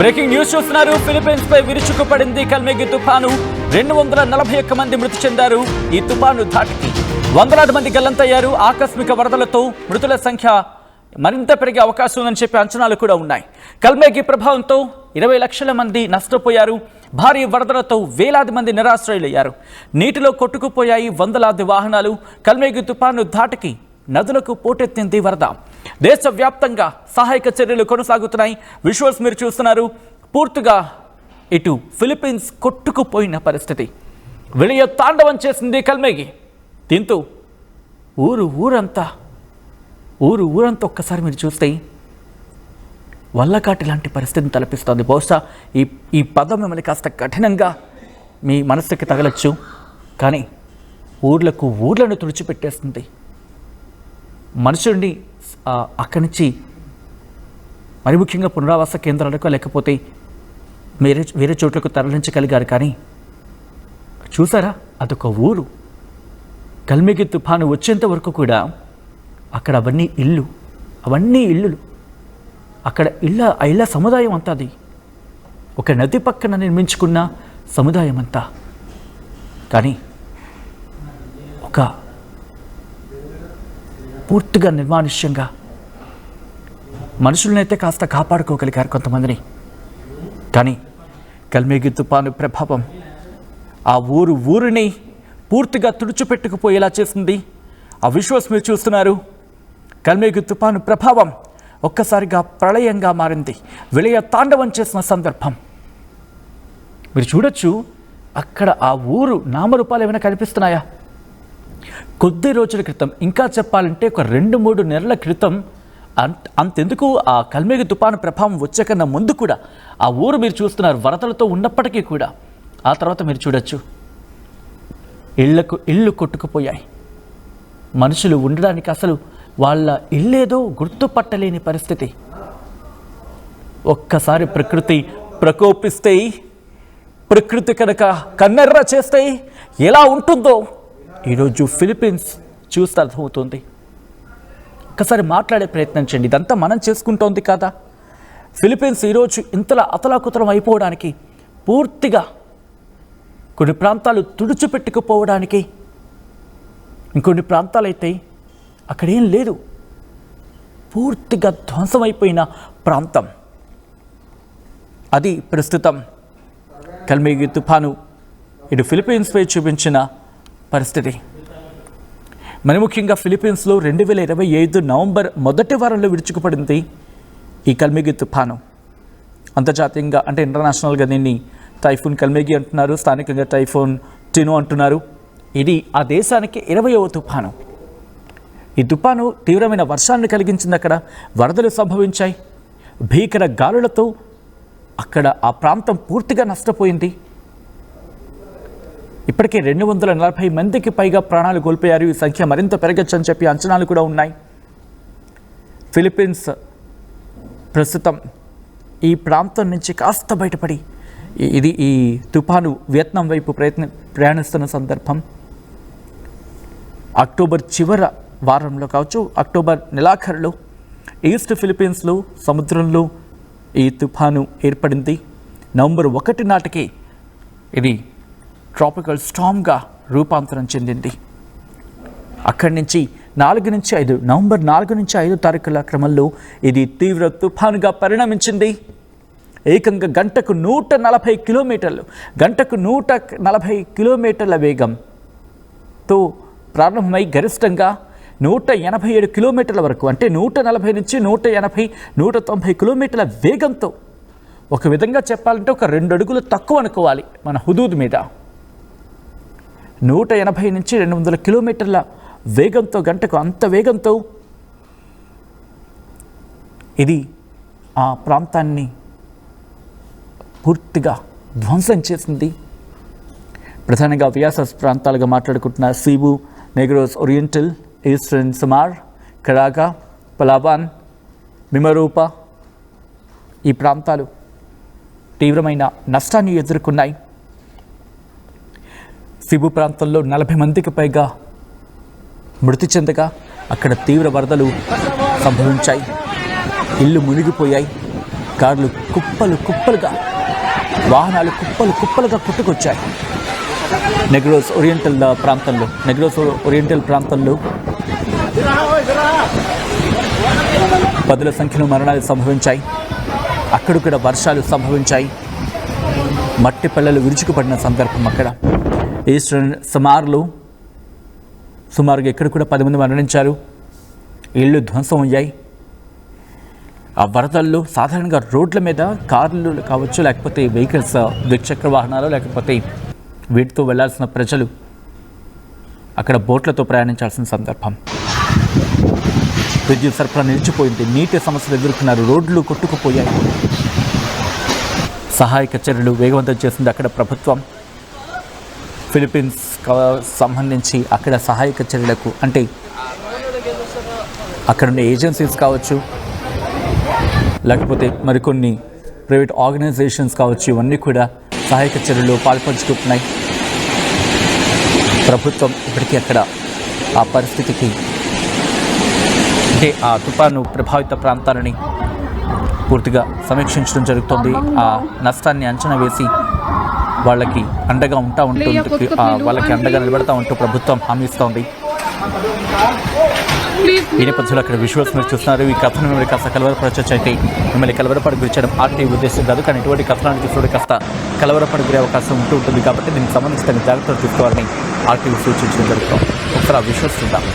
Breaking news చూస్తున్నారు. Philippines పై విరుచుకుపడింది కల్మేగి తుఫాను. 241 మంది మృతి చెందారు. ఈ తుఫాను ధాటికి వందలాది మంది గల్లంతయ్యారు. ఆకస్మిక వరదలతో మృతుల సంఖ్య మరింత పెరిగే అవకాశం ఉందని చెప్పి అంచనాలు కూడా ఉన్నాయి. కల్మేగి ప్రభావంతో 20 లక్షల మంది నష్టపోయారు. భారీ వరదలతో వేలాది మంది నిరాశ్రయులయ్యారు. నీటిలో కొట్టుకుపోయాయి వందలాది వాహనాలు. కల్మేగి తుఫాను ధాటికి నదులకు పోటెత్తింది వరద. దేశవ్యాప్తంగా సహాయక చర్యలు కొనసాగుతున్నాయి. విజువల్స్ మీరు చూస్తున్నారు. పూర్తిగా ఇటు ఫిలిప్పీన్స్ కొట్టుకుపోయిన పరిస్థితి. విలయ తాండవం చేసింది కల్మేగి. దీంతో ఊరంతా ఒక్కసారి మీరు చూస్తే వల్లకాటి లాంటి పరిస్థితిని తలపిస్తోంది. బహుశా ఈ పదం మిమ్మల్ని కాస్త కఠినంగా మీ మనసుకి తగలచ్చు, కానీ ఊర్లను తుడిచిపెట్టేస్తుంది. మనుషుల్ని అక్కడి నుంచి మరి ముఖ్యంగా పునరావాస కేంద్రాలకు లేకపోతే వేరే చోట్లకు తరలించగలిగారు. కానీ చూసారా, అదొక ఊరు. కల్మేగి తుఫాను వచ్చేంత వరకు కూడా అక్కడ అవన్నీ ఇళ్ళు అక్కడ ఇళ్ళ సముదాయం అంతా. అది ఒక నది పక్కన నిర్మించుకున్న సముదాయం అంతా. కానీ ఒక పూర్తిగా నిర్మానుష్యంగా మనుషులనైతే కాస్త కాపాడుకోగలిగారు కొంతమందిని. కానీ కల్మేగి తుఫాను ప్రభావం ఆ ఊరిని పూర్తిగా తుడిచిపెట్టుకుపోయేలా చేసింది. ఆ విజువల్స్ మీరు చూస్తున్నారు. కల్మేగి తుఫాను ప్రభావం ఒక్కసారిగా ప్రళయంగా మారింది. విలయ తాండవం చేసిన సందర్భం మీరు చూడొచ్చు. అక్కడ ఆ ఊరు నామరూపాలు ఏమైనా కనిపిస్తున్నాయా? కొద్ది రోజుల క్రితం, ఇంకా చెప్పాలంటే ఒక 2-3 నెలల క్రితం, అంతెందుకు ఆ కల్మేగి తుఫాను ప్రభావం వచ్చే కన్నా ముందు కూడా ఆ ఊరు మీరు చూస్తున్నారు వరదలతో ఉన్నప్పటికీ కూడా ఆ తర్వాత మీరు చూడొచ్చు ఇళ్ళు కొట్టుకుపోయాయి. మనుషులు ఉండడానికి అసలు వాళ్ళ ఇల్లేదో గుర్తుపట్టలేని పరిస్థితి. ఒక్కసారి ప్రకృతి ప్రకోపిస్తే, ప్రకృతి కనుక కన్నెర్ర చేస్తే ఎలా ఉంటుందో ఈరోజు ఫిలిప్పీన్స్ చూస్తే అర్థమవుతుంది. ఒక్కసారి మాట్లాడే ప్రయత్నం చేయండి. ఇదంతా మనం చేసుకుంటోంది కదా. ఫిలిప్పీన్స్ ఈరోజు ఇంతలా అతలాకుతలం అయిపోవడానికి, పూర్తిగా కొన్ని ప్రాంతాలు తుడిచిపెట్టుకుపోవడానికి, ఇంకొన్ని ప్రాంతాలైతే అక్కడేం లేదు, పూర్తిగా ధ్వంసమైపోయిన ప్రాంతం. అది ప్రస్తుతం కల్మేగి తుఫాను ఇటు ఫిలిప్పీన్స్పై చూపించిన పరిస్థితి. మరి ముఖ్యంగా ఫిలిప్పీన్స్లో 2025 నవంబర్ మొదటి వారంలో విరుచుకుపడింది ఈ కల్మేగి తుఫాను. అంతర్జాతీయంగా అంటే ఇంటర్నేషనల్గా దీన్ని టైఫూన్ కల్మేగి అంటున్నారు, స్థానికంగా టైఫూన్ టినో అంటున్నారు. ఇది ఆ దేశానికి 20వ తుఫాను. ఈ తుఫాను తీవ్రమైన వర్షాన్ని కలిగించింది. అక్కడ వరదలు సంభవించాయి. భీకర గాలులతో అక్కడ ఆ ప్రాంతం పూర్తిగా నష్టపోయింది. ఇప్పటికే 240 మందికి పైగా ప్రాణాలు కోల్పోయారు. ఈ సంఖ్య మరింత పెరగచ్చని చెప్పి అంచనాలు కూడా ఉన్నాయి. ఫిలిప్పీన్స్ ప్రస్తుతం ఈ ప్రాంతం నుంచి కాస్త బయటపడి ఈ తుఫాను వియత్నాం వైపు ప్రయాణిస్తున్న సందర్భం. అక్టోబర్ చివరి వారంలో కావచ్చు, అక్టోబర్ నెలాఖరులో ఈస్ట్ ఫిలిప్పీన్స్లో సముద్రంలో ఈ తుఫాను ఏర్పడింది. నవంబర్ 1 నాటికి ఇది ట్రాపికల్ స్టామ్గా రూపాంతరం చెందింది. అక్కడి నుంచి నవంబర్ 4 నుంచి 5 తారీఖుల క్రమంలో ఇది తీవ్ర తుఫానుగా పరిణమించింది. ఏకంగా గంటకు 140 కిలోమీటర్ల వేగంతో ప్రారంభమై గరిష్టంగా 187 కిలోమీటర్ల వరకు, అంటే 140 నుంచి 180, 190 కిలోమీటర్ల వేగంతో, ఒక విధంగా చెప్పాలంటే ఒక 2 అడుగులు తక్కువ అనుకోవాలి మన హుదూద్ మీద. 180 నుంచి 200 కిలోమీటర్ల వేగంతో, గంటకు అంత వేగంతో ఇది ఆ ప్రాంతాన్ని పూర్తిగా ధ్వంసం చేసింది. ప్రధానంగా వియాసస్ ప్రాంతాలుగా మాట్లాడుకుంటున్న సీబు, నెగ్రోస్ ఓరియంటల్, ఈస్టర్న్ సమార్, కరాగా, పలావాన్, మిమరూపా ఈ ప్రాంతాలు తీవ్రమైన నష్టాన్ని ఎదుర్కొన్నాయి. సిబు ప్రాంతంలో 40 మందికి పైగా మృతి చెందగా అక్కడ తీవ్ర వరదలు సంభవించాయి. ఇల్లు మునిగిపోయాయి. కార్లు కుప్పలు కుప్పలుగా, వాహనాలు కుప్పలు కుప్పలుగా కొట్టుకొచ్చాయి. నెగ్రోస్ ఓరియంటల్ ప్రాంతంలో పదుల సంఖ్యలో మరణాలు సంభవించాయి. అక్కడక్కడ వర్షాలు సంభవించాయి. మట్టి పల్లెలు విరుచుకుపడిన సందర్భం అక్కడ. ఈస్టర్న్ సుమారుగా ఇక్కడ కూడా 10 మంది మరణించారు. ఇళ్ళు ధ్వంసం అయ్యాయి. ఆ వరదల్లో సాధారణంగా రోడ్ల మీద కార్లు కావచ్చు, లేకపోతే వెహికల్స్, ద్విచక్ర వాహనాలు, లేకపోతే వీటితో వెళ్లాల్సిన ప్రజలు అక్కడ బోట్లతో ప్రయాణించాల్సిన సందర్భం. విద్యుత్ సరఫరా నిలిచిపోయింది. నీటి సమస్యలు ఎదుర్కొన్నారు. రోడ్లు కొట్టుకుపోయాయి. సహాయక చర్యలు వేగవంతం చేసింది అక్కడ ప్రభుత్వం. ఫిలిప్పీన్స్ సంబంధించి అక్కడ సహాయక చర్యలకు, అంటే అక్కడున్న ఏజెన్సీస్ కావచ్చు, లేకపోతే మరికొన్ని ప్రైవేట్ ఆర్గనైజేషన్స్ కావచ్చు, ఇవన్నీ కూడా సహాయక చర్యలు పాల్పంచుకుంటున్నాయి. ప్రభుత్వం ఇప్పటికీ అక్కడ ఆ పరిస్థితికి, అంటే ఆ తుఫాను ప్రభావిత ప్రాంతాలని పూర్తిగా సమీక్షించడం జరుగుతుంది. ఆ నష్టాన్ని అంచనా వేసి వాళ్ళకి అండగా వాళ్ళకి అండగా నిలబడతా ఉంటూ ప్రభుత్వం హామీ ఇస్తోంది. ఈ నేపథ్యంలో అక్కడ విజువల్స్ మీరు చూస్తున్నారు. ఈ కథను మిమ్మల్ని కాస్త కలవరపరచొచ్చు. అయితే మిమ్మల్ని కలవరపడి గురించడం ఆర్టీవీ ఉద్దేశం కాదు, కానీ ఇటువంటి కథనాన్ని చూస్తే కాస్త కలవరపడి గురే అవకాశం ఉంటుంది. కాబట్టి దీనికి సంబంధించిన జాగ్రత్తలు తీసుకోవాలని ఆర్టీవీ సూచించడం జరుగుతుంది. ఒకసారి ఆ విజువల్స్ చూద్దాం.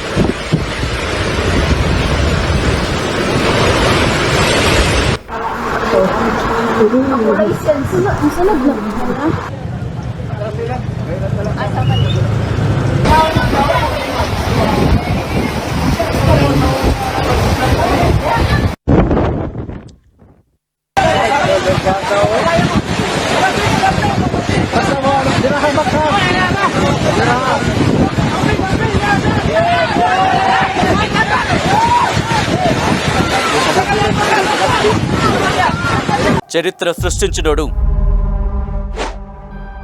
చరిత్ర సృష్టించినోడు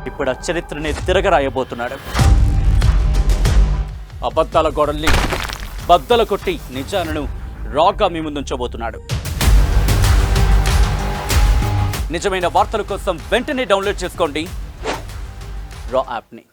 ఇప్పుడు ఆ చరిత్రని తిరగరాయబోతున్నాడు. అబద్ధాల గోడల్ని బద్దలు కొట్టి నిజాలను రాగా మీ ముందుంచబోతున్నాడు. నిజమైన వార్తల కోసం వెంటనే డౌన్లోడ్ చేసుకోండి రా యాప్ని.